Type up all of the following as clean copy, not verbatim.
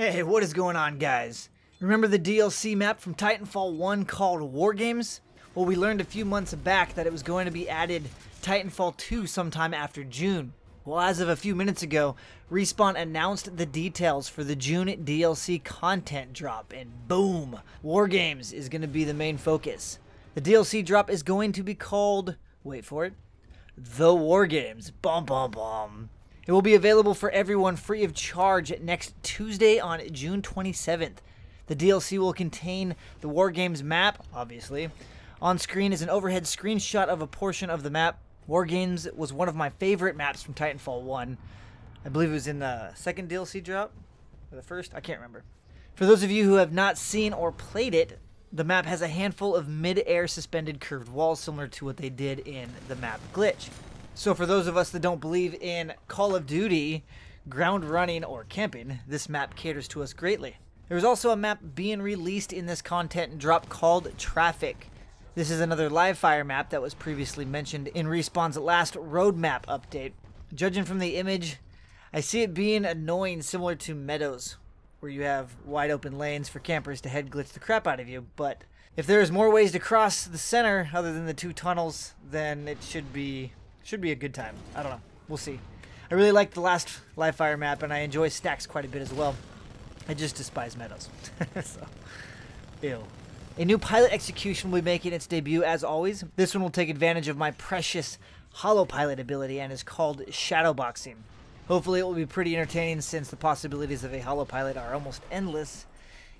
Hey, what is going on, guys? Remember the DLC map from Titanfall 1 called War Games? Well, we learned a few months back that it was going to be added Titanfall 2 sometime after June. Well, as of a few minutes ago, Respawn announced the details for the June DLC content drop, and boom! War Games is going to be the main focus. The DLC drop is going to be called, wait for it, The War Games. Bum bum bum. It will be available for everyone free of charge next Tuesday on June 27th. The DLC will contain the War Games map, obviously. On screen is an overhead screenshot of a portion of the map. War Games was one of my favorite maps from Titanfall 1. I believe it was in the second DLC drop, or the first, I can't remember. For those of you who have not seen or played it, the map has a handful of mid-air suspended curved walls similar to what they did in the map glitch. So for those of us that don't believe in Call of Duty, ground running, or camping, this map caters to us greatly. There is also a map being released in this content drop called Traffic. This is another live fire map that was previously mentioned in Respawn's last roadmap update. Judging from the image, I see it being annoying, similar to Meadows, where you have wide open lanes for campers to head glitch the crap out of you. But if there is more ways to cross the center other than the two tunnels, then it should be a good time. I don't know. We'll see. I really like the last live fire map, and I enjoy Stacks quite a bit as well. I just despise Meadows. So, ew. A new pilot execution will be making its debut as always. This one will take advantage of my precious hollow pilot ability and is called Shadowboxing. Hopefully it will be pretty entertaining since the possibilities of a hollow pilot are almost endless.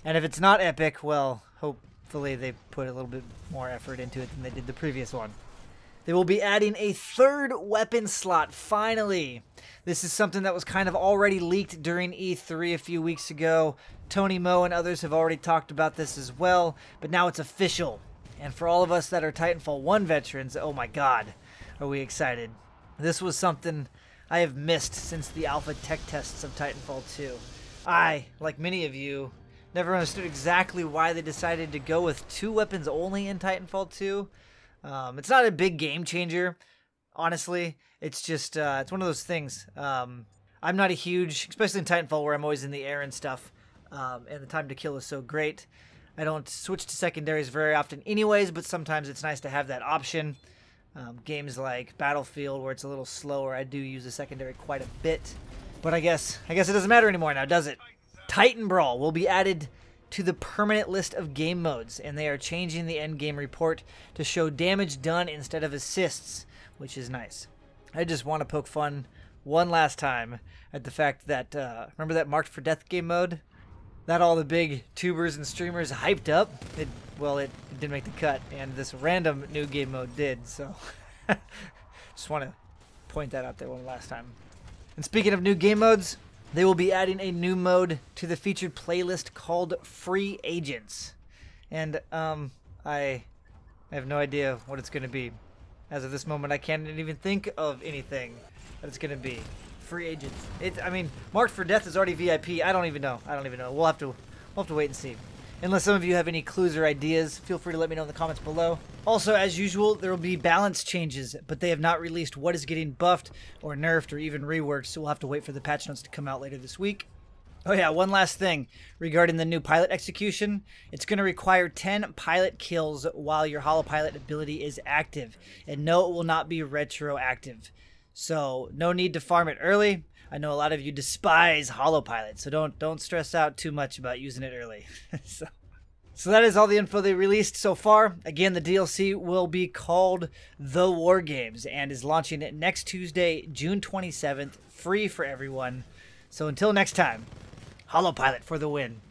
And if it's not epic, well, hopefully they put a little bit more effort into it than they did the previous one. They will be adding a third weapon slot, finally. This is something that was kind of already leaked during E3 a few weeks ago. Tony Moe and others have already talked about this as well, but now it's official. And for all of us that are Titanfall 1 veterans, oh my god, are we excited. This was something I have missed since the alpha tech tests of Titanfall 2. I, like many of you, never understood exactly why they decided to go with 2 weapons only in Titanfall 2. It's not a big game changer, honestly. It's just, it's one of those things. I'm not a huge, especially in Titanfall where I'm always in the air and stuff, and the time to kill is so great. I don't switch to secondaries very often anyways, but sometimes it's nice to have that option. Games like Battlefield where it's a little slower, I do use a secondary quite a bit. But I guess it doesn't matter anymore now, does it? Titan Brawl will be added to the permanent list of game modes, and they are changing the end game report to show damage done instead of assists, which is nice. I just want to poke fun one last time at the fact that, remember that Marked for Death game mode? That all the big tubers and streamers hyped up? It didn't make the cut, and this random new game mode did, so just want to point that out there one last time. And speaking of new game modes, they will be adding a new mode to the featured playlist called Free Agents. And I have no idea what it's going to be. As of this moment, I can't even think of anything that it's going to be. Free Agents. I mean, Marked for Death is already VIP. I don't even know. We'll have to wait and see. Unless some of you have any clues or ideas, feel free to let me know in the comments below. Also, as usual, there will be balance changes, but they have not released what is getting buffed or nerfed or even reworked, so we'll have to wait for the patch notes to come out later this week. Oh yeah, one last thing regarding the new pilot execution. It's going to require 10 pilot kills while your hollow pilot ability is active, and no, it will not be retroactive. So, no need to farm it early. I know a lot of you despise hollow pilot, so don't stress out too much about using it early. So that is all the info they released so far. Again, the DLC will be called The War Games and is launching next Tuesday, June 27th, free for everyone. So until next time, hollow pilot for the win.